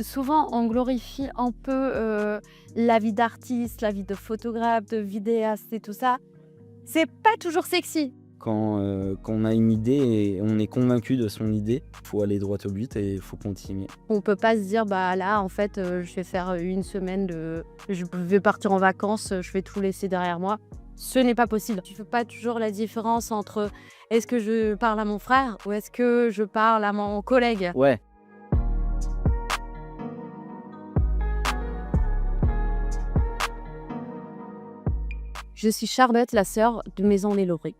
souvent, on glorifie un peu la vie d'artiste, la vie de photographe, de vidéaste et tout ça. C'est pas toujours sexy. Quand on a une idée et on est convaincu de son idée, faut aller droit au but et il faut continuer. On peut pas se dire, bah là, en fait, je vais faire une semaine de. Je vais partir en vacances, je vais tout laisser derrière moi. Ce n'est pas possible. Tu fais pas toujours la différence entre est-ce que je parle à mon frère ou est-ce que je parle à mon collègue. Ouais, Je suis Charlotte, la sœur de Maison Les Laubry.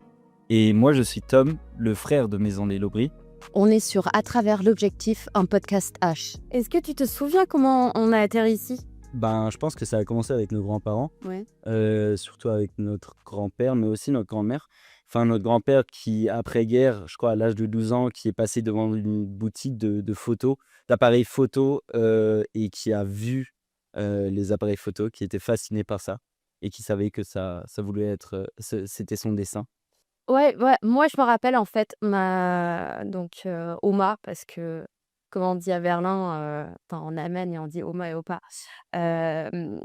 et moi je suis Tom, le frère de Maison Les Laubry. On est sur À travers l'objectif, un podcast H. Est-ce que tu te souviens comment on a atterri ici? Je pense que ça a commencé avec nos grands-parents, Ouais. surtout avec notre grand-père, mais aussi notre grand-mère. Enfin, notre grand-père qui, après-guerre, je crois à l'âge de 12 ans, qui est passé devant une boutique de photos, d'appareils photos, et qui a vu les appareils photos, qui était fasciné par ça, et qui savait que ça voulait être, c'était son dessin. Ouais, ouais, moi je me rappelle en fait Oma parce que comme on dit à Berlin, enfin en Allemagne on dit Oma et Opa. Hem,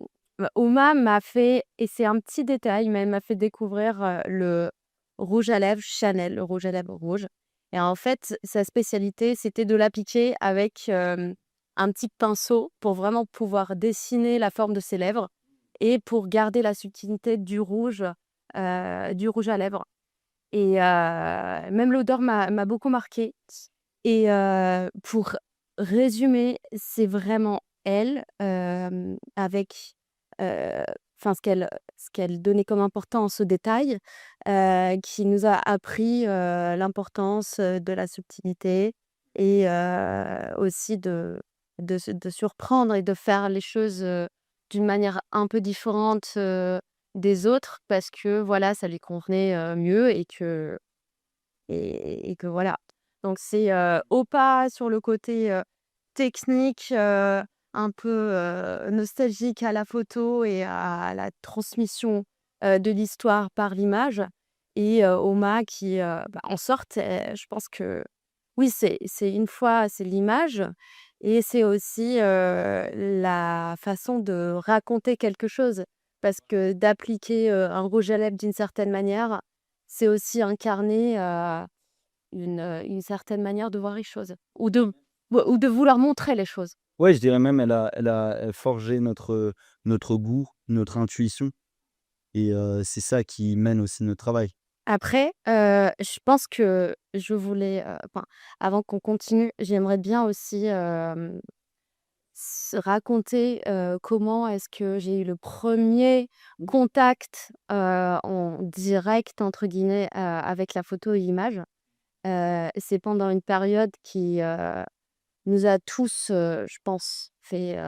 Oma m'a fait et c'est un petit détail, mais elle m'a fait découvrir, le rouge à lèvres Chanel, le rouge à lèvres rouge et en fait, sa spécialité, c'était de l'appliquer avec, un petit pinceau pour vraiment pouvoir dessiner la forme de ses lèvres et pour garder la subtilité du rouge à lèvres. Et même l'odeur m'a beaucoup marquée et pour résumer, c'est vraiment elle, avec, heu, enfin ce qu'elle donnait comme importance aux détails, qui nous a appris, l'importance, de la subtilité et aussi de surprendre et de faire les choses, d'une manière un peu différente, des autres parce que voilà, ça lui convenait, mieux et que voilà. Donc c'est, OPA sur le côté, technique, un peu, nostalgique à la photo et à la transmission, de l'histoire par l'image et OMA qui, en sorte, je pense que oui, c'est une fois, c'est l'image et c'est aussi, la façon de raconter quelque chose. Parce que d'appliquer, un rouge à lèvres d'une certaine manière, c'est aussi incarner, une certaine manière de voir les choses ou de vouloir montrer les choses. Ouais, je dirais même elle a forgé notre goût, notre intuition et c'est ça qui mène aussi notre travail. Après, je pense que je voulais, enfin, avant qu'on continue, j'aimerais bien aussi, raconter, comment est-ce que j'ai eu le premier contact, en «direct» entre guillemets, avec la photo et l'image. C'est pendant une période qui, nous a tous, je pense, fait,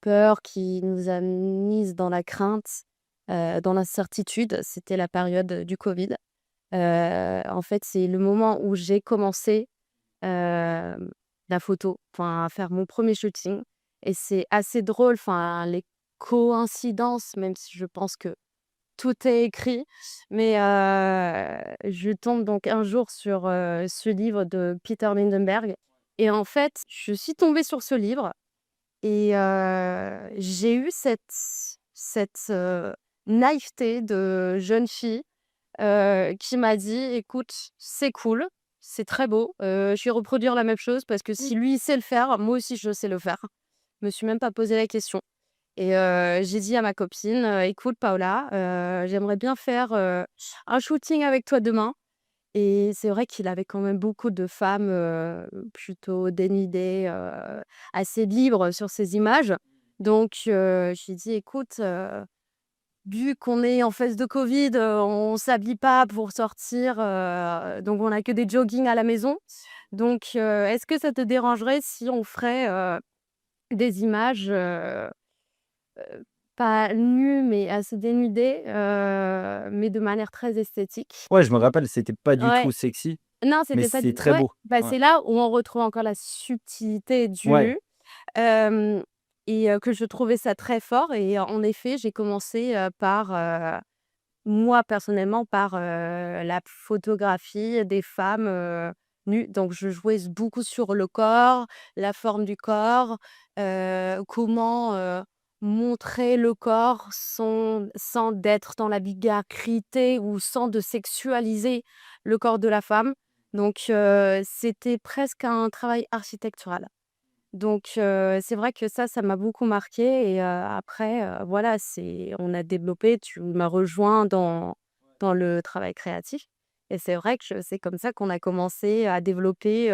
peur, qui nous a mises dans la crainte, dans l'incertitude. C'était la période, du covid. En fait, c'est le moment où j'ai commencé, la photo, enfin, à faire mon premier shooting et c'est assez drôle, enfin, les coïncidences, même si je pense que tout est écrit, mais je tombe donc un jour sur, ce livre de Peter Lindenberg et en fait, je suis tombée sur ce livre et j'ai eu cette naïveté de jeune fille, qui m'a dit: «Écoute, c'est cool, c'est très beau, je vais reproduire la même chose parce que si lui il sait le faire, moi aussi je sais le faire». Je me suis même pas posé la question. Et j'ai dit à ma copine: «Écoute Paola, j'aimerais bien faire, un shooting avec toi demain» et c'est vrai qu'il avait quand même beaucoup de femmes, plutôt dénudées, assez libres sur ces images. Donc je lui dit: «Écoute, vu qu'on est en phase de covid, on s'habille pas pour sortir, donc on a que des joggings à la maison. Donc est-ce que ça te dérangerait si on ferait, des images, pas nues, mais assez dénudées, mais de manière très esthétique. Ouais, je me rappelle, c'était pas du Ouais, tout sexy, non, mais c'était pas c'est du très ouais, beau. bah, Ouais. c'est là où on retrouve encore la subtilité du Ouais, nu, hem et que je trouvais ça très fort et en effet, j'ai commencé, par, moi personnellement, par, la photographie des femmes, nu, donc je jouais beaucoup sur le corps, la forme du corps, comment, montrer le corps sans d'être dans la vulgarité ou sans de sexualiser le corps de la femme. Donc c'était presque un travail architectural. Donc c'est vrai que ça m'a beaucoup marqué et après, voilà, on a développé tu m'as rejoint dans le travail créatif et c'est vrai que c'est comme ça qu'on a commencé à développer,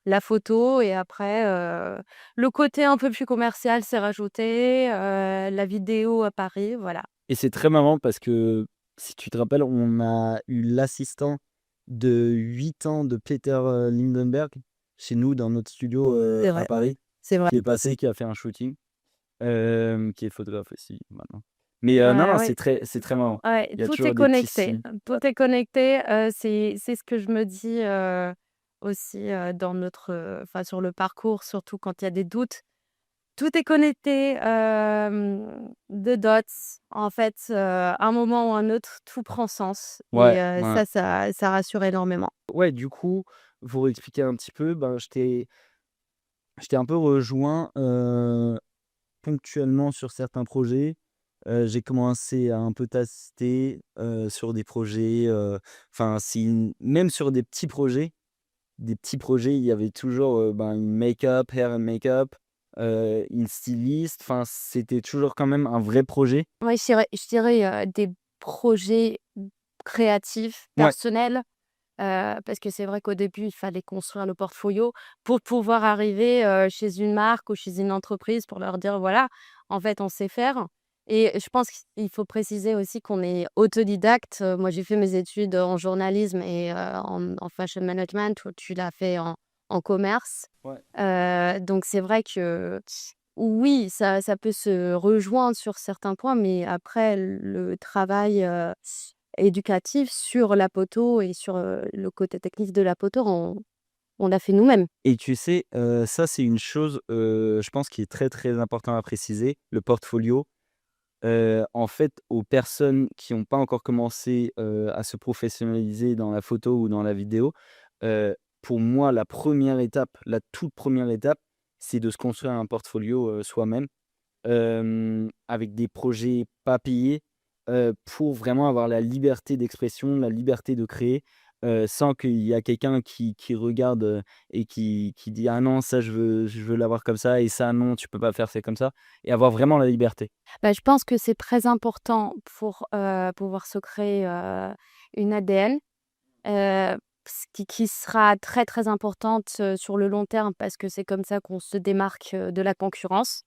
la photo et après, le côté un peu plus commercial s'est rajouté, la vidéo à Paris, voilà. Et c'est très marrant parce que, si tu te rappelles, on a eu l'assistant de 8 ans de Peter, Lindenberg chez nous dans notre studio, C'est à vrai, Paris, c'est vrai. qui est passé, qui a fait un shooting, qui est photographe aussi maintenant. Mais, non, non, Ouais. c'est très marrant. Ouais, Il y a tout est toujours des petits connecté. signes. Tout est connecté, c'est ce que je me dis, aussi, dans enfin, sur le parcours, surtout quand il y a des doutes. Tout est connecté, the dots. En fait, à un moment ou un autre, tout prend sens et Ouais, ouais. ça rassure énormément. Ouais, du coup, pour expliquer un petit peu, ben, je t'ai un peu rejoint, ponctuellement sur certains projets. J'ai commencé à un peu tester, sur des projets, enfin si même sur des petits projets, il y avait toujours, ben, une make-up, hair and make-up, une styliste, enfin c'était toujours quand même un vrai projet. Ouais, je dirais, des projets créatifs, Ouais, personnels. Parce que c'est vrai qu'au début, il fallait construire le portfolio pour pouvoir arriver, chez une marque ou chez une entreprise pour leur dire: «Voilà, en fait, on sait faire» et je pense qu'il faut préciser aussi qu'on est autodidacte. Moi, j'ai fait mes études en journalisme et en fashion management. Toi, tu l'as fait en commerce. ouais. Donc c'est vrai que oui, ça peut se rejoindre sur certains points, mais après le travail, éducatif sur la poteau et sur, le côté technique de la poteau, on l'a fait nous-mêmes. Et tu sais, ça c'est une chose, je pense qui est très, très important à préciser, le portfolio. En fait, aux personnes qui ont pas encore commencé, à se professionnaliser dans la photo ou dans la vidéo, heu, pour moi, la première étape, la toute première étape, c'est de se construire un portfolio, soi-même, avec des projets pas payés, pour vraiment avoir la liberté d'expression, la liberté de créer, sans qu'il y a quelqu'un qui regarde, et qui dit: «Ah non, ça je veux l'avoir comme ça et ça non, tu peux pas faire, c'est comme ça» et avoir vraiment la liberté. Bah, je pense que c'est très important pour, pouvoir se créer, une ADN, ce qui sera très, très importante, sur le long terme parce que c'est comme ça qu'on se démarque, de la concurrence.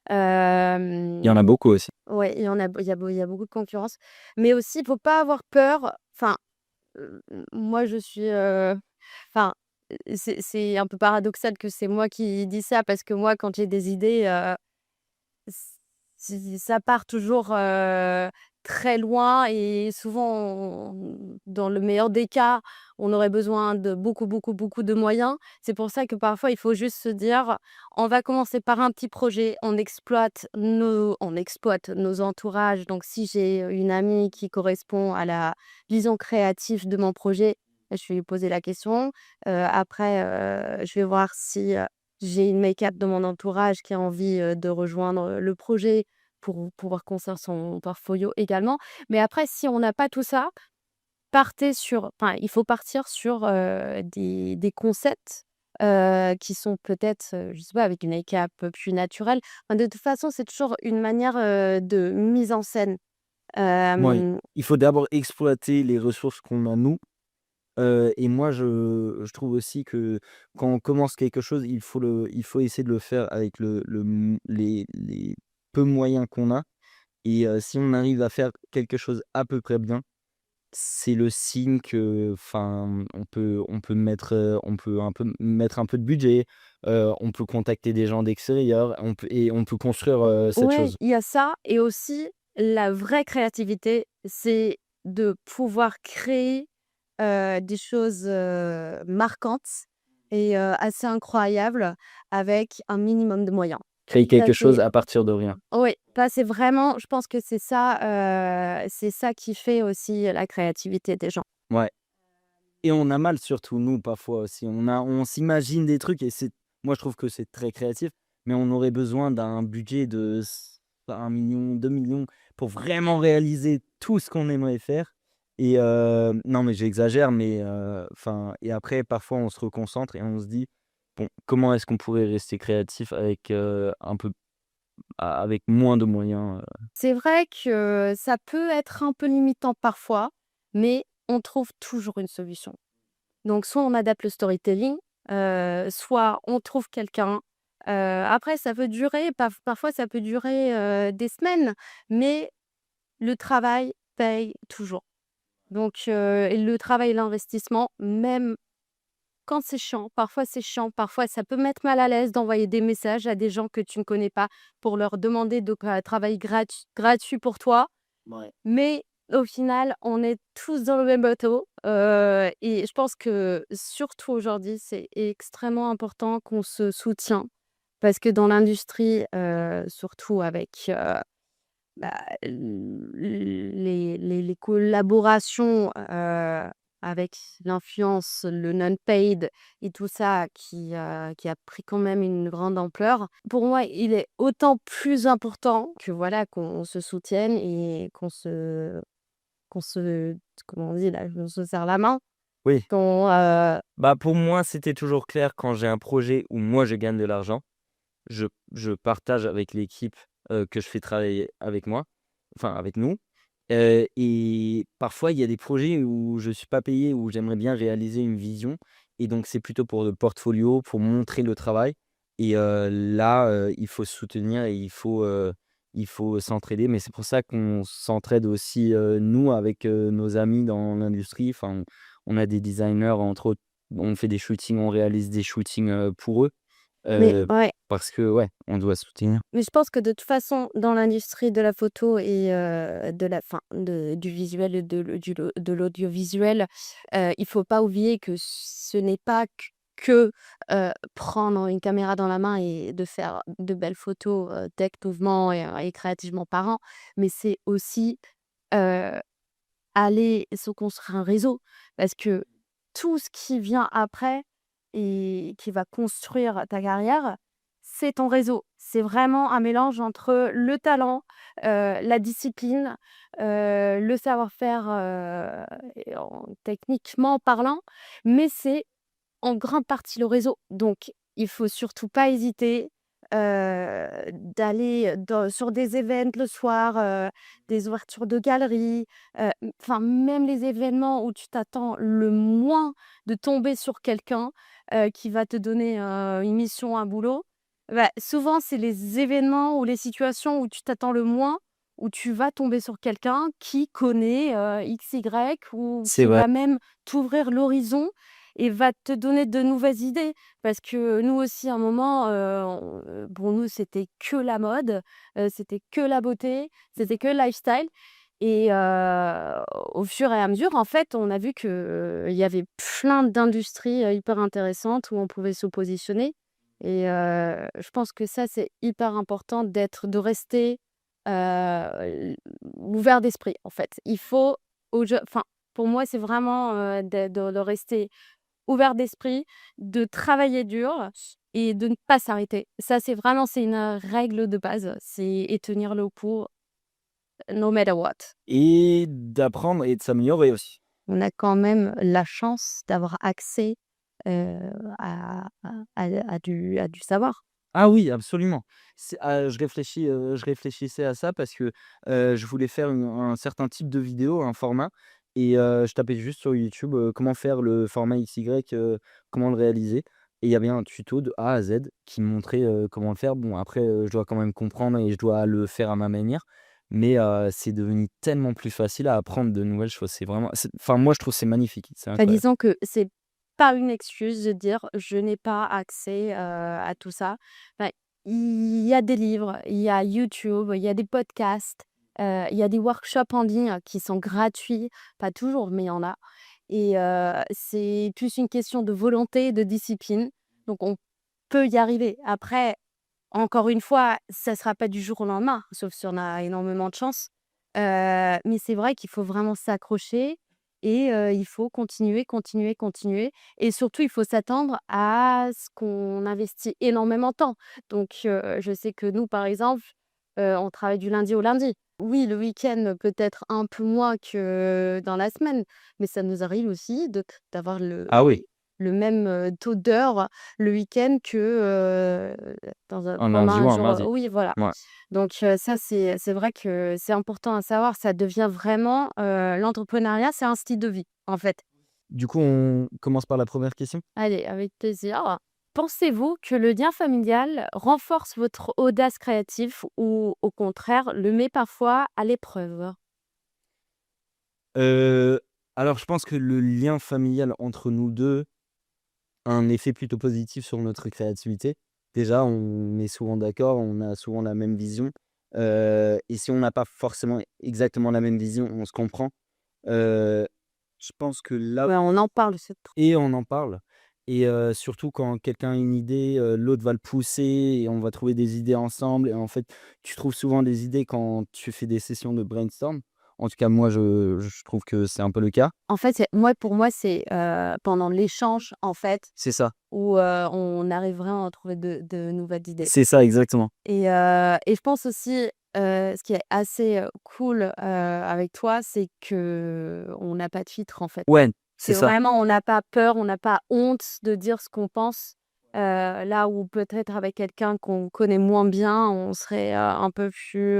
Il y en Hem, a beaucoup aussi. ouais, il y a beaucoup de concurrence, mais aussi, il faut pas avoir peur. Enfin, moi, je suis, enfin, c'est un peu paradoxal que c'est moi qui dis ça parce que moi, quand j'ai des idées, ça part toujours, très loin et souvent, dans le meilleur des cas, on aurait besoin de beaucoup, beaucoup, beaucoup de moyens. C'est pour ça que parfois il faut juste se dire: «On va commencer par un petit projet, on exploite nos entourages». Donc si j'ai une amie qui correspond à la vision créative de mon projet, je vais lui poser la question. Après, je vais voir si, j'ai une make-up dans mon entourage qui a envie, de rejoindre, le projet pour pouvoir construire son portfolio également. Mais après, si on n'a pas tout ça, il faut partir sur, des concepts, qui sont peut-être, je sais pas, avec une make-up, plus naturelle. Enfin, de toute façon, c'est toujours une manière, de mise en scène. Moui. Hem, Il faut d'abord exploiter les ressources qu'on a nous, et moi je trouve aussi que quand on commence quelque chose, il faut essayer de le faire avec les peu moyens qu'on a et si on arrive à faire quelque chose à peu près bien, c'est le signe que, enfin, on peut un peu mettre un peu de budget, on peut contacter des gens d'extérieur, on peut construire, cette ouais, chose. il y a ça et aussi la vraie créativité, c'est de pouvoir créer des choses, marquantes et assez incroyables avec un minimum de moyens. Créer Ça quelque chose c'est à partir de rien. Oui, ça c'est vraiment je pense que c'est ça qui fait aussi la créativité des gens. Ouais. Et on a mal surtout nous parfois aussi. On s'imagine des trucs et moi je trouve que c'est très créatif, mais on aurait besoin d'un budget de 1 000 000, 2 millions pour vraiment réaliser tout ce qu'on aimerait faire et non mais j'exagère, mais enfin et après parfois on se reconcentre et on se dit: «Bon, comment est-ce qu'on pourrait rester créatif avec, un peu avec moins de moyens?» C'est vrai que ça peut être un peu limitant parfois, mais on trouve toujours une solution. Donc soit on adapte le storytelling, soit on trouve quelqu'un. Après ça peut durer, parfois ça peut durer, des semaines, mais le travail paye toujours. Donc et le travail et l'investissement, même quand c'est chiant, parfois ça peut mettre mal à l'aise d'envoyer des messages à des gens que tu ne connais pas pour leur demander de travail gratuit pour toi. Ouais. Mais au final, on est tous dans le même bateau, et je pense que surtout aujourd'hui, c'est extrêmement important qu'on se soutient parce que dans l'industrie, surtout avec, bah, les collaborations, avec l'influence, le non-paid et tout ça qui a pris quand même une grande ampleur. Pour moi, il est autant plus important que voilà, qu'on se soutienne et qu'on se comment on dit là? On se serre la main, Oui, qu'on, bah, pour moi, c'était toujours clair quand j'ai un projet où moi je gagne de l'argent, je partage avec l'équipe, que je fais travailler avec moi, enfin avec nous, et parfois il y a des projets où je suis pas payé, où j'aimerais bien réaliser une vision et donc c'est plutôt pour le portfolio, pour montrer le travail et là, il faut se soutenir et il faut s'entraider mais c'est pour ça qu'on s'entraide aussi, nous avec, nos amis dans l'industrie. Enfin, on a des designers entre autres, on fait des shootings, on réalise des shootings, pour eux. mais Heu, ouais. parce que ouais, on doit soutenir. Mais je pense que de toute façon, dans l'industrie de la photo et de la fin de du visuel et de l'audiovisuel, il faut pas oublier que ce n'est pas que, prendre une caméra dans la main et de faire de belles photos, technovement et créativement parlant, mais c'est aussi, heu, aller se construire un réseau. Parce que tout ce qui vient après et qui va construire ta carrière, c'est ton réseau. C'est vraiment un mélange entre le talent, la discipline, le savoir-faire, et techniquement parlant, mais c'est en grande partie le réseau. Donc il faut surtout pas hésiter, d'aller sur des events le soir, des ouvertures de galeries, enfin même les événements où tu t'attends le moins de tomber sur quelqu'un, qui va te donner, une mission, un boulot. Bah, souvent c'est les événements ou les situations où tu t'attends le moins, où tu vas tomber sur quelqu'un qui connaît, X, Y ou C'est qui vrai. va même t'ouvrir l'horizon et va te donner de nouvelles idées. Parce que nous aussi, à un moment, pour nous, c'était que la mode, c'était que la beauté, c'était que le lifestyle et au fur et à mesure, en fait, on a vu que, il y avait plein d'industries, hyper intéressantes où on pouvait se positionner et je pense que ça, c'est hyper important de rester, l ouvert d'esprit, en fait. Il faut enfin, pour moi, c'est vraiment, de rester ouvert d'esprit, de travailler dur et de ne pas s'arrêter. Ça, c'est une, règle de base, c'est et tenir le coup no matter what. Et d'apprendre et de s'améliorer aussi. On a quand même la chance d'avoir accès, heu, à du savoir. Ah oui, absolument. Je réfléchissais à ça parce que, je voulais faire un certain type de vidéo, un format et je tapais juste sur YouTube, comment faire le format XY, comment le réaliser et il y avait un tuto de A à Z qui me montrait, comment le faire. Bon après, je dois quand même comprendre et je dois le faire à ma manière, mais c'est devenu tellement plus facile à apprendre de nouvelles choses. Enfin moi je trouve c'est magnifique, c'est Enfin, incroyable. disons que c'est pas une excuse de dire: «Je n'ai pas accès, à tout ça». Enfin, il y a des livres, il y a YouTube, il y a des podcasts, il y a des workshops en ligne qui sont gratuits, pas toujours, mais il y en a et c'est plus une question de volonté et de discipline, donc on peut y arriver. Après, encore une fois, ça sera pas du jour au lendemain, sauf si on a énormément de chance, mais c'est vrai qu'il faut vraiment s'accrocher et il faut continuer, continuer, continuer et surtout, il faut s'attendre à ce qu'on investit énormément de temps. Donc je sais que nous, par exemple, on travaille du lundi au lundi. Oui, le week-end, peut-être un peu moins que dans la semaine, mais ça nous arrive aussi d'avoir Ah oui, le même, taux d'heures le week-end que, un pendant lundi un ou un jour, mardi. oui, voilà. Ouais. Donc ça, c'est vrai que c'est important à savoir. Ça devient vraiment, l'entrepreneuriat, c'est un style de vie, en fait. Du coup, on commence par la première question? Allez, avec plaisir. Pensez-vous que le lien familial renforce votre audace créative ou au contraire le met parfois à l'épreuve? Heu, alors je pense que le lien familial entre nous 2 a un effet plutôt positif sur notre créativité. Déjà, on est souvent d'accord, on a souvent la même vision, et si on n'a pas forcément exactement la même vision, on se comprend. Heu, je pense que là Ouais, on en parle, c'est tr et on en parle et surtout quand quelqu'un a une idée, l'autre va le pousser et on va trouver des idées ensemble et en fait, tu trouves souvent des idées quand tu fais des sessions de brainstorm. En tout cas, moi, je trouve que c'est un peu le cas. en fait, pour moi, c'est, pendant l'échange, en fait, C'est ça. où, on arrive vraiment à trouver de nouvelles idées. C'est ça, exactement. Et je pense aussi, ce qui est assez, cool, avec toi, c'est qu'on n'a pas de filtre, en fait. Ouais, c'est C'est ça. vraiment on n'a pas peur, on n'a pas honte de dire ce qu'on pense, là où peut-être avec quelqu'un qu'on connaît moins bien, on serait, un peu plus,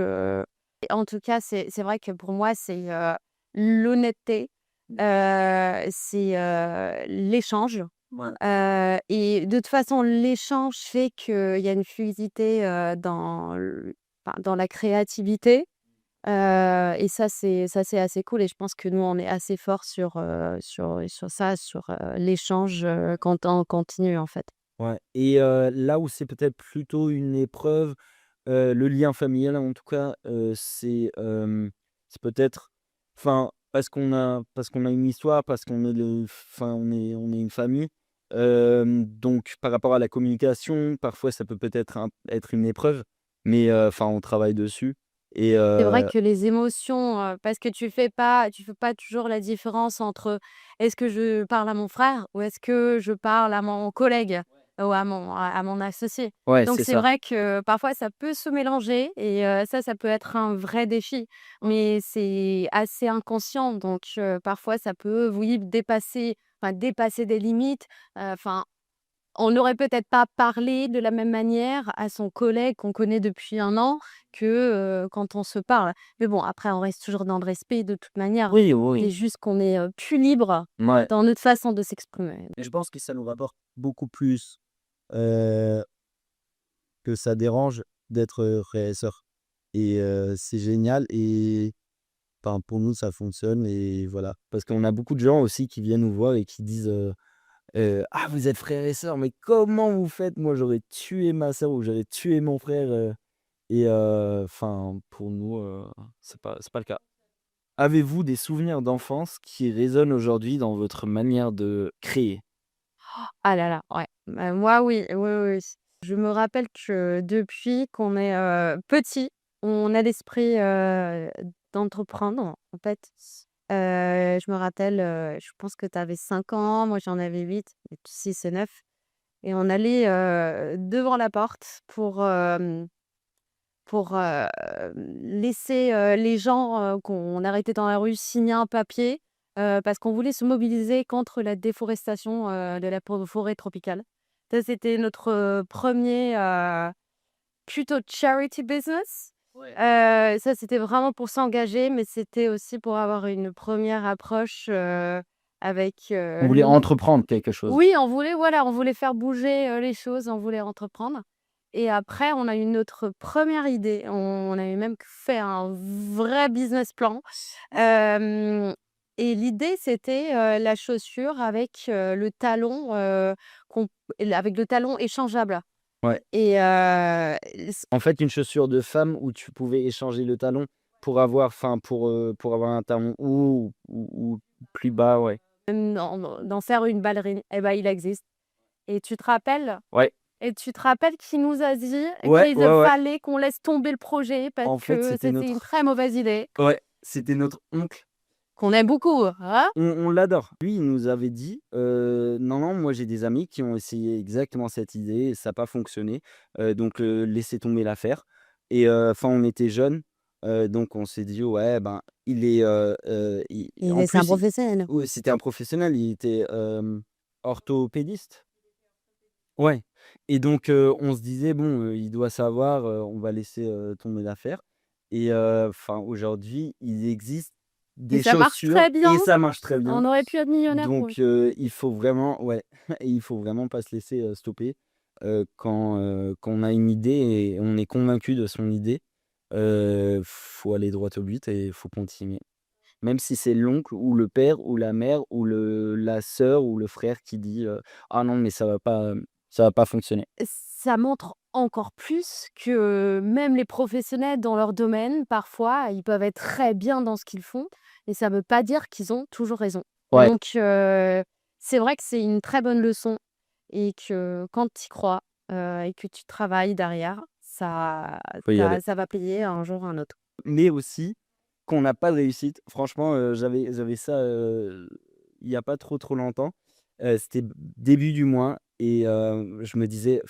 et en tout cas, c'est vrai que pour moi, c'est, l'honnêteté, c'est, l'échange. Ouais. Et de toute façon, l'échange fait qu'il y a une fluidité, dans la créativité, et ça c'est assez cool et je pense que nous, on est assez fort sur ça, l'échange, quand on continue, en fait. Ouais et là où c'est peut-être plutôt une épreuve, le lien familial en tout cas, c'est peut-être enfin, parce qu'on a une histoire, parce qu'on est le enfin, on est une famille, donc par rapport à la communication, parfois ça peut peut-être être une épreuve, mais enfin, on travaille dessus et C'est vrai que les émotions, parce que tu fais pas toujours la différence entre est-ce que je parle à mon frère ou est-ce que je parle à mon collègue ou à mon associé. ouais, Donc c'est c'est ça. vrai que parfois ça peut se mélanger et ça peut être un vrai défi, mais c'est assez inconscient donc parfois ça peut, oui, dépasser des limites, enfin on n'aurait peut-être pas parlé de la même manière à son collègue qu'on connaît depuis un an que, quand on se parle. Mais bon, après, on reste toujours dans le respect de toute manière. Oui, oui, C'est juste qu'on est, plus libre ouais dans notre façon de s'exprimer. et je pense que ça nous rapporte beaucoup plus, heu que ça dérange d'être, frères et sœurs et c'est génial et enfin, pour nous, ça fonctionne et voilà. Parce qu'on a beaucoup de gens aussi qui viennent nous voir et qui disent, «Ah, vous êtes frères et sœurs, mais comment vous faites? Moi, j'aurais tué ma sœur ou j'aurais tué mon frère», et enfin, pour nous, c'est pas le cas. Avez-vous des souvenirs d'enfance qui résonnent aujourd'hui dans votre manière de créer? Ah là là, ouais. Moi, oui, oui, oui, oui. Je me rappelle que depuis qu'on est, petit, on a l'esprit, d'entreprendre, en fait. Je me rappelle, je pense que tu avais 5 ans, moi j'en avais 8, 6 et 9. Et on allait, devant la porte pour laisser, les gens, qu'on arrêtait dans la rue signer un papier, parce qu'on voulait se mobiliser contre la déforestation, de la forêt tropicale. Ça, c'était notre, 1er, plutôt charity business. Ouais. Ça, c'était vraiment pour s'engager, mais c'était aussi pour avoir une première approche, avec, On voulait entreprendre quelque chose. oui, on voulait faire bouger, les choses, on voulait entreprendre et après on a eu notre première idée. On avait même fait un vrai business plan, hem et l'idée c'était, la chaussure avec, le talon, qu'on avec le talon échangeable Ouais. et En fait, une chaussure de femme où tu pouvais échanger le talon pour avoir un talon haut ou plus bas, ouais. d'en faire une ballerine et ben il existe et Ouais, tu te rappelles qu'il nous a dit ouais, qu'il ouais, ouais. fallait qu'on laisse tomber le projet parce En fait, que c'était c'était une notre très mauvaise idée. ouais, c'était notre oncle qu'on aime beaucoup, hein? On l'adore. Lui, il nous avait dit, «Non, non, moi j'ai des amis qui ont essayé exactement cette idée et ça a pas fonctionné, donc laissez tomber l'affaire» et enfin, on était jeunes, donc on s'est dit: «Ouais, ben, il est, il» en C'est un plus, professionnel. oui, c'était un professionnel, il était, orthopédiste. Ouais et donc on se disait: «Bon, il doit savoir, on va laisser, tomber l'affaire» et enfin, aujourd'hui, il existe Et des ça marche chaussures très bien. et ça marche très bien. On aurait pu être millionnaire pour eux. Donc il faut vraiment ouais, il faut vraiment pas se laisser, stopper, quand on a une idée et on est convaincu de son idée, faut aller droit au but et faut continuer. Même si c'est l'oncle ou le père ou la mère ou la sœur ou le frère qui dit, «Ah non, mais ça va pas fonctionner». Ça montre encore plus que même les professionnels dans leur domaine, parfois, ils peuvent être très bien dans ce qu'ils font et ça veut pas dire qu'ils ont toujours raison. Ouais, Donc c'est vrai que c'est une très bonne leçon et que quand tu y crois, et que tu travailles derrière, faut y aller. ça va payer un jour ou un autre. Mais aussi, qu'on n'a pas de réussite. Franchement, j'avais ça, il y a pas trop longtemps. C'était début du mois et je me disais: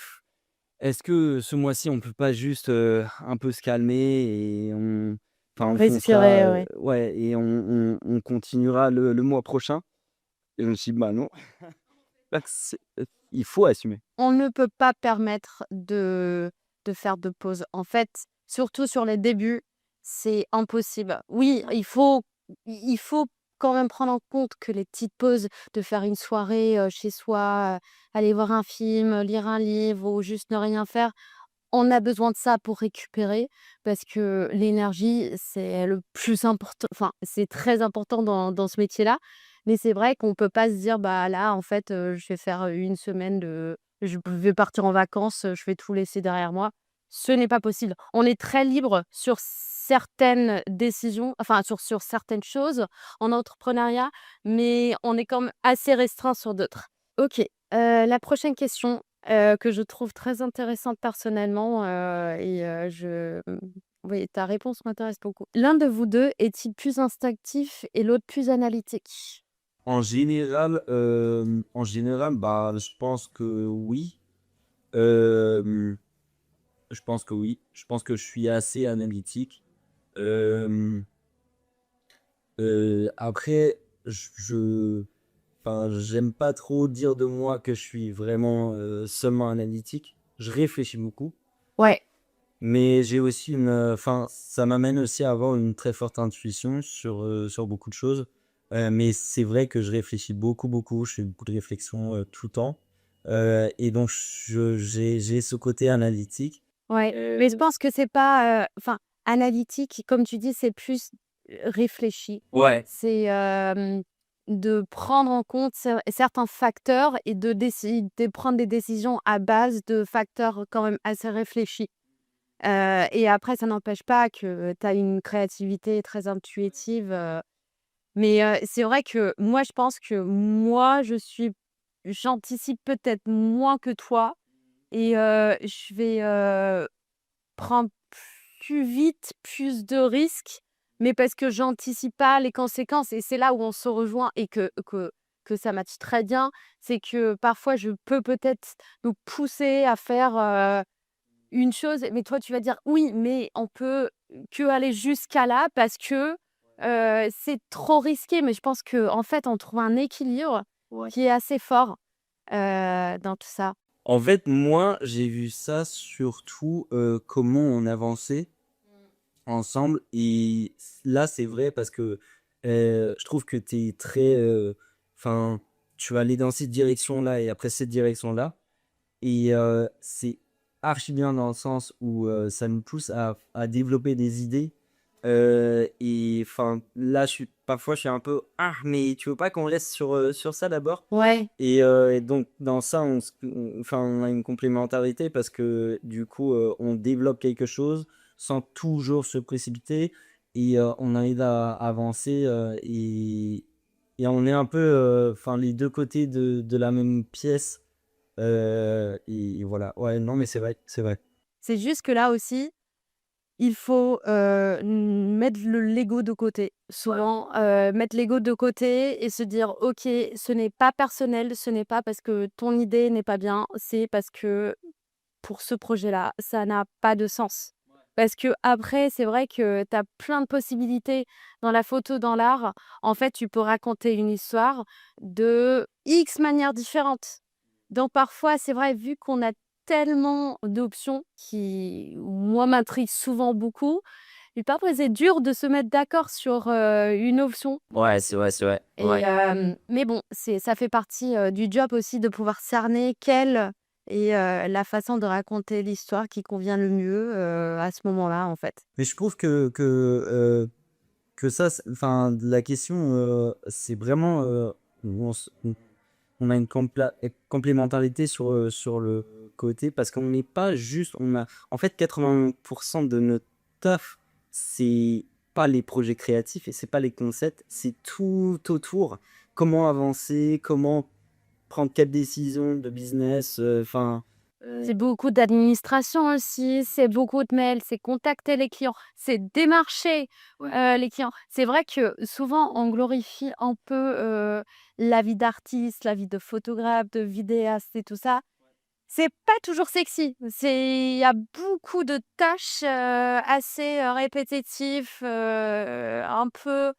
«Est-ce que ce mois-ci, on peut pas juste, un peu se calmer et on foncera, Respirer, ouais. ouais et on continuera le mois prochain?» et je me suis dit: «Bah non, là il faut assumer». On ne peut pas permettre de faire de pause. En fait, surtout sur les débuts, c'est impossible. Oui, il faut quand même prendre en compte que les petites pauses, de faire une soirée, chez soi, aller voir un film, lire un livre ou juste ne rien faire, on a besoin de ça pour récupérer parce que l'énergie, c'est le plus important enfin, c'est très important dans ce métier-là. Mais c'est vrai qu'on peut pas se dire: «Bah, là, en fait, je vais faire, une semaine de je vais partir en vacances, je vais tout laisser derrière moi». Ce n'est pas possible. On est très libre sur certaines décisions, enfin sur certaines choses en entrepreneuriat, mais on est quand même assez restreint sur d'autres. OK, la prochaine question, que je trouve très intéressante personnellement, oui, ta réponse m'intéresse beaucoup. L'un de vous 2 est-il plus instinctif et l'autre plus analytique? En général, bah, je pense que oui. Hem, je pense que oui. Je pense que je suis assez analytique. Hem, après, enfin, j'aime pas trop dire de moi que je suis vraiment, seulement analytique. Je réfléchis beaucoup, Ouais. mais j'ai aussi enfin, ça m'amène aussi à avoir une très forte intuition sur beaucoup de choses. Mais c'est vrai que je réfléchis beaucoup, beaucoup. Je fais beaucoup de réflexions, tout le temps. Et donc j'ai ce côté analytique. Ouais, mais je pense que c'est pas, enfin, analytique, comme tu dis, c'est plus, réfléchi. Ouais. C'est, de prendre en compte certains facteurs et de prendre des décisions à base de facteurs quand même assez réfléchis. Et après ça n'empêche pas que tu as une créativité très intuitive, mais c'est vrai que moi, je pense que moi, j'anticipe peut-être moins que toi et je vais, prendre plus vite, plus de risques, mais parce que j'anticipe pas les conséquences et c'est là où on se rejoint et que ça matche très bien. C'est que parfois je peux peut-être nous pousser à faire, une chose, mais toi tu vas dire: «Oui, mais on peut que aller jusqu'à là parce que, c'est trop risqué». Mais je pense qu'en fait, on trouve un équilibre Ouais. qui est assez fort, dans tout ça. En fait, moi, j'ai vu ça surtout, comment on avançait ensemble et là, c'est vrai parce que, je trouve que tu es très, enfin, tu vas aller dans cette direction-là et après cette direction-là et c'est archi bien dans le sens où, ça nous pousse à développer des idées, et enfin, là, je suis un peu: «Ah, mais tu veux pas qu'on reste sur ça d'abord?» Ouais. et donc dans ça, on a une complémentarité parce que du coup, on développe quelque chose sans toujours se précipiter et on arrive à avancer, et on est un peu, enfin les 2 côtés de la même pièce, et voilà. Ouais, non, mais c'est vrai, c'est vrai. C'est juste que là aussi, il faut, mettre le l'ego de côté. Souvent, mettre l'ego de côté et se dire: «OK, ce n'est pas personnel, ce n'est pas parce que ton idée n'est pas bien, c'est parce que pour ce projet-là, ça n'a pas de sens». Parce que après, c'est vrai que tu as plein de possibilités dans la photo, dans l'art. En fait, tu peux raconter une histoire de X manières différentes. Donc parfois, c'est vrai, vu qu'on a tellement d'options qui, moi, m'intriguent souvent beaucoup, et parfois c'est dur de se mettre d'accord sur, une option Ouais, c'est vrai, c'est vrai. et Ouais. mais bon, ça fait partie, du job aussi de pouvoir cerner quelle est, la façon de raconter l'histoire qui convient le mieux, à ce moment-là, en fait. Mais je trouve que ça, enfin, la question, c'est vraiment, on a une complémentarité sur le côté parce qu'on n'est pas juste, en fait, 80% de notre taf, c'est pas les projets créatifs et c'est pas les concepts, c'est tout autour. Comment avancer, comment prendre quelle décision de business, enfin. C'est beaucoup d'administration aussi, c'est beaucoup de mails, c'est contacter les clients, c'est démarcher, les clients. C'est vrai que souvent on glorifie un peu, la vie d'artiste, la vie de photographe, de vidéaste et tout ça. C'est pas toujours sexy. Il y a beaucoup de tâches, assez, répétitives, un peu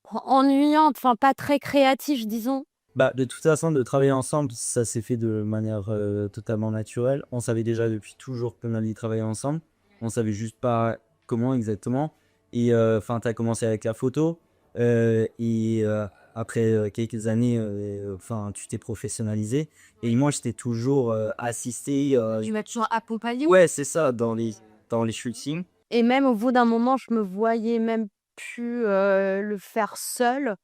ennuyantes, enfin pas très créatives, disons. Bah, de toute façon, de travailler ensemble, ça s'est fait de manière, totalement naturelle. On savait déjà depuis toujours qu'on allait travailler ensemble. On savait juste pas comment exactement et enfin, tu as commencé avec la photo, et après, quelques années, enfin, tu t'es professionnalisé et moi, je t'ai toujours, assisté, Tu m'as toujours accompagnée. ouais, c'est ça, dans les shootings. Et même au bout d'un moment, je me voyais même plus, le faire seule,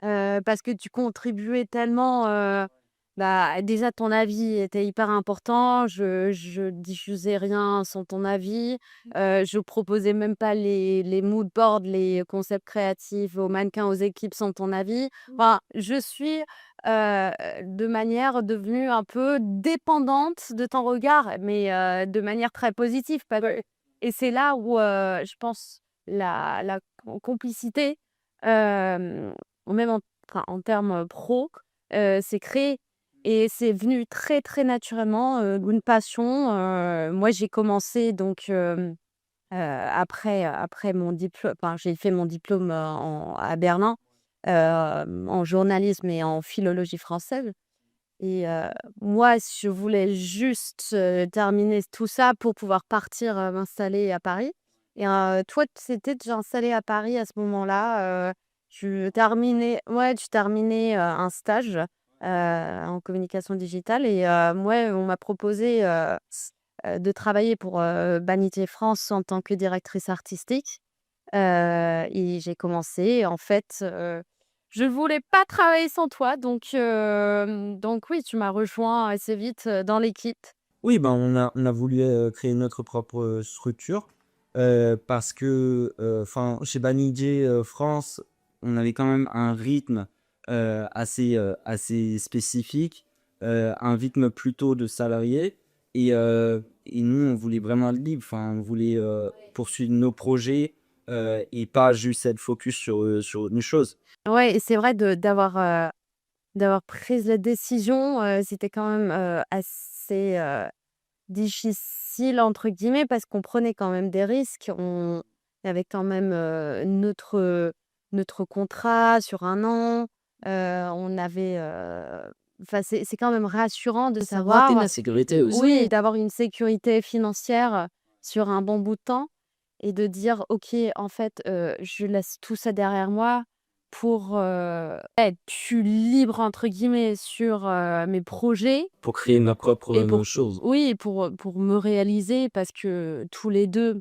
parce que tu contribuais tellement, bah, déjà ton avis était hyper important, je diffusais rien sans ton avis, je proposais même pas les mood boards, les concepts créatifs aux mannequins, aux équipes sans ton avis. Enfin, je suis, de manière devenue un peu dépendante de ton regard, mais, de manière très positive, pas et c'est là où, je pense la complicité, même en termes, pro, s'est créée et c'est venu très, très naturellement, d'une passion. Moi, j'ai commencé donc, après mon diplôme, enfin, j'ai fait mon diplôme, à Berlin, en journalisme et en philologie française et moi, je voulais juste, terminer tout ça pour pouvoir partir, m'installer à Paris et toi, tu étais déjà installée à Paris à ce moment-là, tu terminais, un stage, en communication digitale et moi, on m'a proposé, de travailler pour, Banijé France en tant que directrice artistique, et j'ai commencé en fait, je voulais pas travailler sans toi donc oui, tu m'as rejoint assez vite, dans l'équipe. Oui, ben, on a voulu, créer notre propre, structure, parce que, enfin, chez Banijé, France, on avait quand même un rythme, assez spécifique, un rythme plutôt de salarié et nous, on voulait vraiment être libre. Enfin, on voulait, poursuivre nos projets, et pas juste être focus sur une chose. Ouais et c'est vrai d'avoir pris la décision, c'était quand même, assez, «difficile» entre guillemets parce qu'on prenait quand même des risques. On avait quand même, notre contrat sur un an, on avait, enfin c'est quand même rassurant de Savoir, savoir la sécurité aussi. oui, d'avoir une sécurité financière, sur un bon bout de temps et de dire: «OK, en fait, je laisse tout ça derrière moi pour, être plus «libre» entre guillemets sur, mes projets Pour créer ma propre, et pour chose. oui, pour me réaliser parce que tous les 2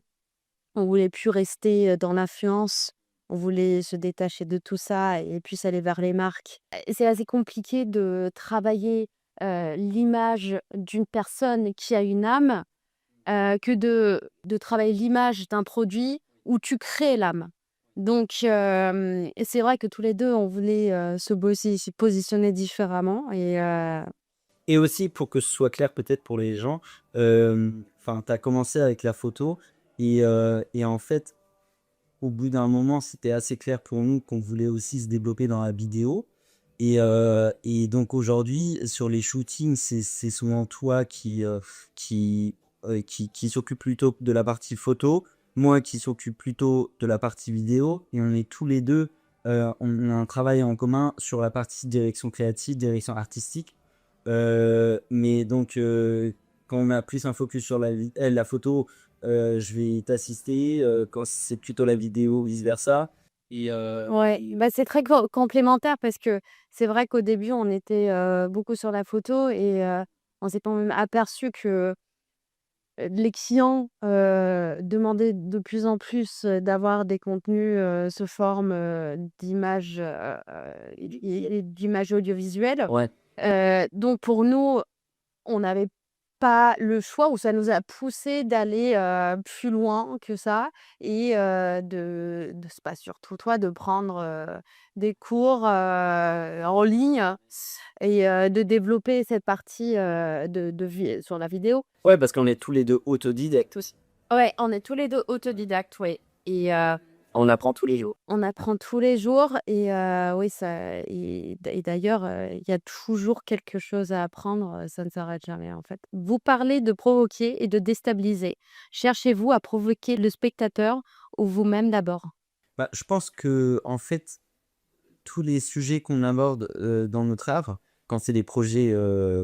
on voulait plus rester, dans l'influence. On voulait se détacher de tout ça et plus aller vers les marques. Et c'est assez compliqué de travailler, l'image d'une personne qui a une âme, que de travailler l'image d'un produit où tu crées l'âme. Donc et c'est vrai que tous les 2 on voulait, se positionner différemment et Et aussi pour que ce soit clair peut-être pour les gens, enfin, tu as commencé avec la photo Et en fait, au bout d'un moment, c'était assez clair pour nous qu'on voulait aussi se développer dans la vidéo. Et donc aujourd'hui, sur les shootings, c'est souvent toi qui, qui s'occupe plutôt de la partie photo, moi qui s'occupe plutôt de la partie vidéo. Et on est tous les deux, on a un travail en commun sur la partie direction créative, direction artistique. Mais donc, quand on a plus un focus sur la photo, je vais t'assister. Quand c'est plutôt la vidéo, vice-versa. Et, Ouais, bah, c'est très complémentaire parce que c'est vrai qu'au début, on était, beaucoup sur la photo et on s'est quand même aperçu que, les clients, demandaient de plus en plus, d'avoir des contenus, sous forme, d'images, et d'images audiovisuelles. ouais. Donc pour nous, on n'avait pas le choix ou ça nous a poussé d'aller, plus loin que ça et de c'est pas surtout toi, de prendre, des cours, en ligne et de développer cette partie, de vi sur la vidéo. Ouais, parce qu'on est tous les 2 autodidactes aussi. Ouais, on est tous les 2 autodidactes, oui et On apprend tous les jours. on apprend tous les jours et oui, ça et d'ailleurs, il y a toujours quelque chose à apprendre, ça ne s'arrête jamais, en fait. Vous parlez de provoquer et de déstabiliser. Cherchez-vous à provoquer le spectateur ou vous-même d'abord? Bah, je pense que en fait, tous les sujets qu'on aborde, dans notre art, quand c'est des projets,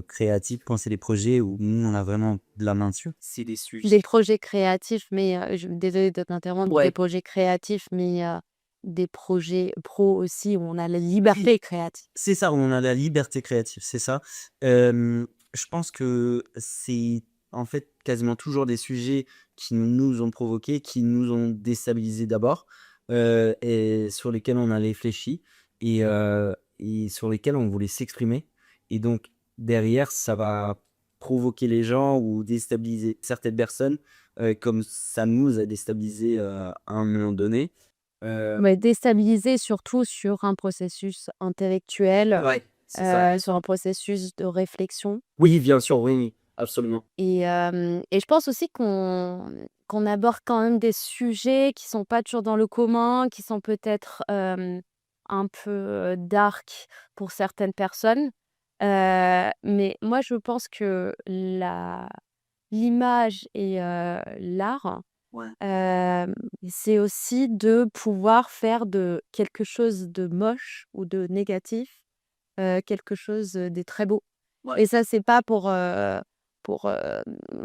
créatifs, quand c'est des projets où nous, on a vraiment de la main dessus. C'est des Des sujets. projets créatifs, mais je désolée de t'interrompre, des Ouais. projets créatifs, mais des projets pro aussi où on a la liberté créative. C'est ça, où on a la liberté créative, c'est ça. Je pense que c'est, en fait, quasiment toujours des sujets qui nous ont provoqués, qui nous ont déstabilisés d'abord, et sur lesquels on a réfléchi et sur lesquels on voulait s'exprimer. Et donc derrière, ça va provoquer les gens ou déstabiliser certaines personnes, comme ça nous a déstabilisés, à un moment donné. Heu Mais déstabiliser surtout sur un processus intellectuel, Ouais, c'est ça. sur un processus de réflexion Oui, bien sûr, oui, oui, absolument. et je pense aussi qu'on aborde quand même des sujets qui sont pas toujours dans le commun, qui sont peut-être, un peu, dark pour certaines personnes. Mais moi je pense que la l'image et l'art, Ouais. hem, c'est aussi de pouvoir faire de quelque chose de moche ou de négatif, quelque chose, de très beau. Ouais. Et ça, c'est pas pour,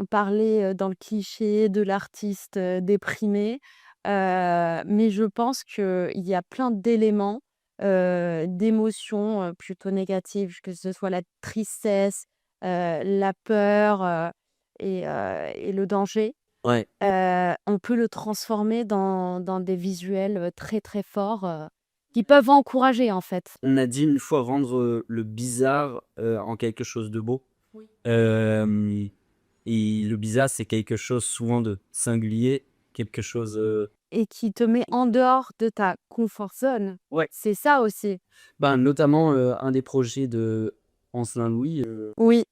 parler, dans le cliché de l'artiste, déprimé, mais je pense qu'il y a plein d'éléments, d'émotions, plutôt négatives, que ce soit la tristesse, la peur, et le danger. Ouais. On peut le transformer dans des visuels, très, très forts, qui peuvent encourager, en fait. On a dit une fois rendre, le bizarre, en quelque chose de beau. Oui. Hem Et le bizarre, c'est quelque chose souvent de singulier, quelque chose, Et qui te met en dehors de ta comfort zone. ouais, C'est ça aussi. ben, notamment, un des projets de Ancelin Louis, Oui,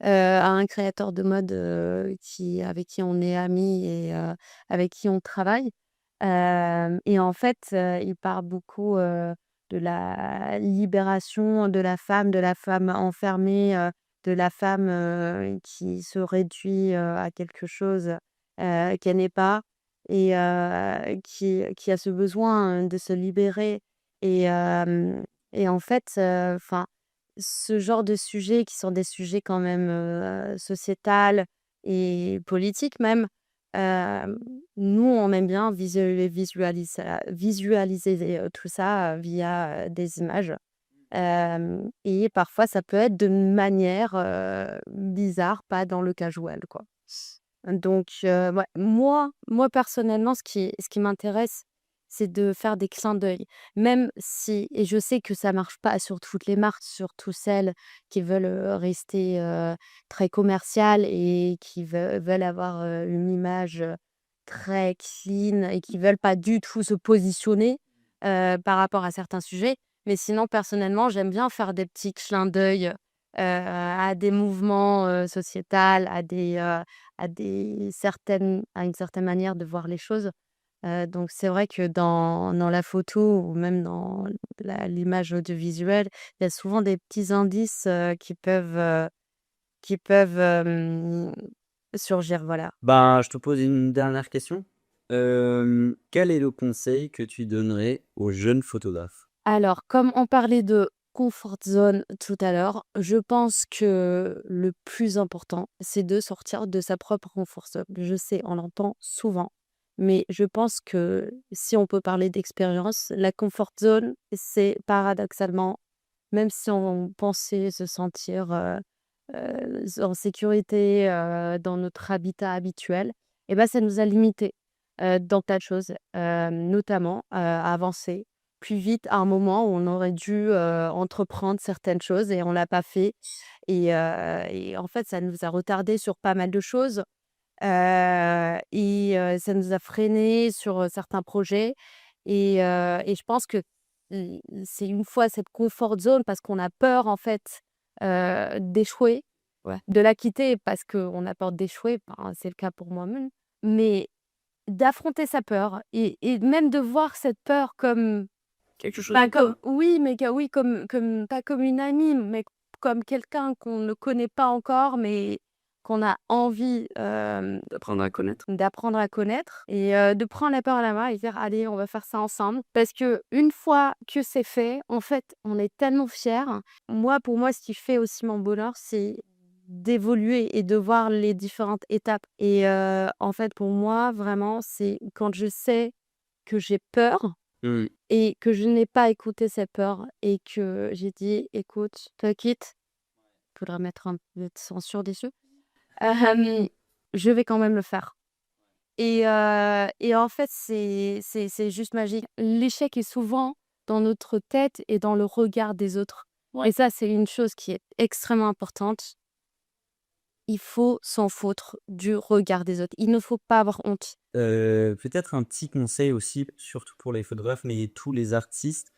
un créateur de mode, avec qui on est amis et avec qui on travaille. Et en fait, il parle beaucoup, de la libération de la femme enfermée, de la femme, qui se réduit, à quelque chose, qu'elle n'est pas et qui a ce besoin, de se libérer et en fait, enfin ce genre de sujets qui sont des sujets quand même, sociétals et politiques même, hem, nous on aime bien visualiser, tout ça, via, des images. Et parfois ça peut être de manière, bizarre, pas dans le casual quoi. Donc ouais, moi personnellement ce qui m'intéresse, c'est de faire des clins d'œil. Même si et je sais que ça marche pas sur toutes les marques, surtout celles qui veulent, rester, très commerciales et qui veulent avoir, une image, très clean et qui veulent pas du tout se positionner, par rapport à certains sujets. Mais sinon personnellement, j'aime bien faire des petits clins d'œil, à des mouvements, sociétals, à une certaine manière de voir les choses. Donc c'est vrai que dans la photo ou même dans l'image audiovisuelle, il y a souvent des petits indices, qui peuvent surgir, voilà. Ben, je te pose une dernière question. Quel est le conseil que tu donnerais aux jeunes photographes? Alors, comme on parlait de comfort zone tout à l'heure, je pense que le plus important, c'est de sortir de sa propre comfort zone. Je sais, on l'entend souvent, mais je pense que si on peut parler d'expérience, la comfort zone, c'est paradoxalement, même si on pensait se sentir en sécurité dans notre habitat habituel, et ben, ça nous a limités dans tas de choses, notamment à avancer plus vite à un moment où on aurait dû entreprendre certaines choses et on l'a pas fait. Et en fait, ça nous a retardé sur pas mal de choses, ça nous a freiné sur certains projets. Et je pense que c'est une fois cette comfort zone parce qu'on a peur, en fait, d'échouer, Ouais. de la quitter parce qu'on a peur d'échouer, ben, c'est le cas pour moi-même, mais d'affronter sa peur et même de voir cette peur comme Quelque chose pas comme oui, mais oui, comme pas comme une amie, mais comme quelqu'un qu'on ne connaît pas encore, mais qu'on a envie, d'apprendre à connaître. d'apprendre à connaître et de prendre la peur à la main et dire: «Allez, on va faire ça ensemble». Parce que une fois que c'est fait, en fait, on est tellement fiers. Moi, pour moi, ce qui fait aussi mon bonheur, c'est d'évoluer et de voir les différentes étapes et en fait, pour moi, vraiment, c'est quand je sais que j'ai peur Mmh. et que je n'ai pas écouté ces peurs et que j'ai dit: «Écoute, fuck it», faudrait mettre un peu de censure dessus, hem, je vais quand même le faire et en fait, c'est juste magique. L'échec est souvent dans notre tête et dans le regard des autres et ça, c'est une chose qui est extrêmement importante. Il faut s'en foutre du regard des autres. Il ne faut pas avoir honte. Peut-être un petit conseil aussi, surtout pour les photographes, mais tous les artistes,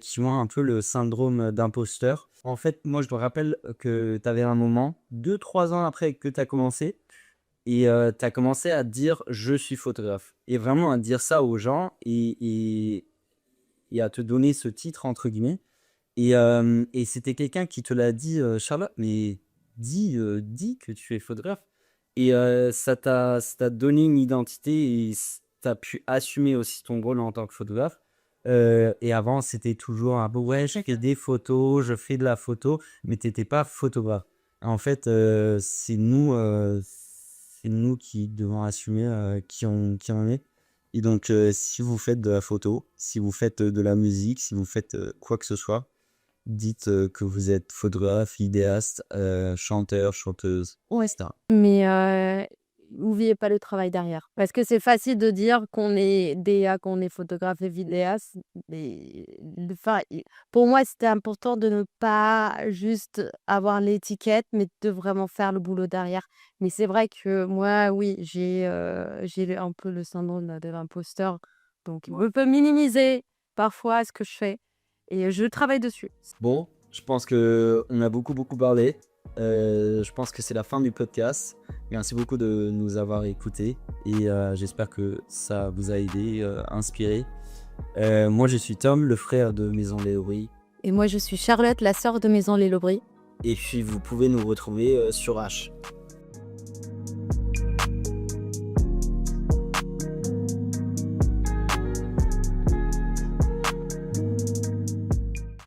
qui ont un peu le syndrome d'imposteur. En fait, moi, je me rappelle que tu avais un moment, 2 3 ans après que tu as commencé et tu as commencé à te dire: «Je suis photographe» et vraiment à dire ça aux gens et à te donner ce «titre» entre guillemets et c'était quelqu'un qui te l'a dit: «Charlotte, mais dis que tu es photographe» et ça t'a donné une identité et tu as pu assumer aussi ton rôle en tant que photographe. Et avant, c'était toujours un peu: «Ouais, je fais des photos, je fais de la photo», mais tu étais pas photographe. En fait, c'est nous qui devons assumer, qui on est et donc si vous faites de la photo, si vous faites, de la musique, si vous faites, quoi que ce soit, dites, que vous êtes photographe, vidéaste, chanteur, chanteuse, et Ouais. cetera. Mais n'oubliez pas le travail derrière. Parce que c'est facile de dire qu'on est DA, qu'on est photographe et vidéaste, mais enfin, pour moi, c'était important de ne pas juste avoir l'étiquette, mais de vraiment faire le boulot derrière. Mais c'est vrai que moi, oui, j'ai un peu le syndrome de l'imposteur, donc je peux minimiser parfois ce que je fais et je travaille dessus. Bon, je pense qu'on a beaucoup, beaucoup parlé. Je pense que c'est la fin du podcast. Merci beaucoup de nous avoir écoutés et j'espère que ça vous a aidé, inspiré. Moi, je suis Tom, le frère de Maison Léorie Et moi, je suis Charlotte, la sœur de Maison Lélobrie. et puis vous pouvez nous retrouver, sur H.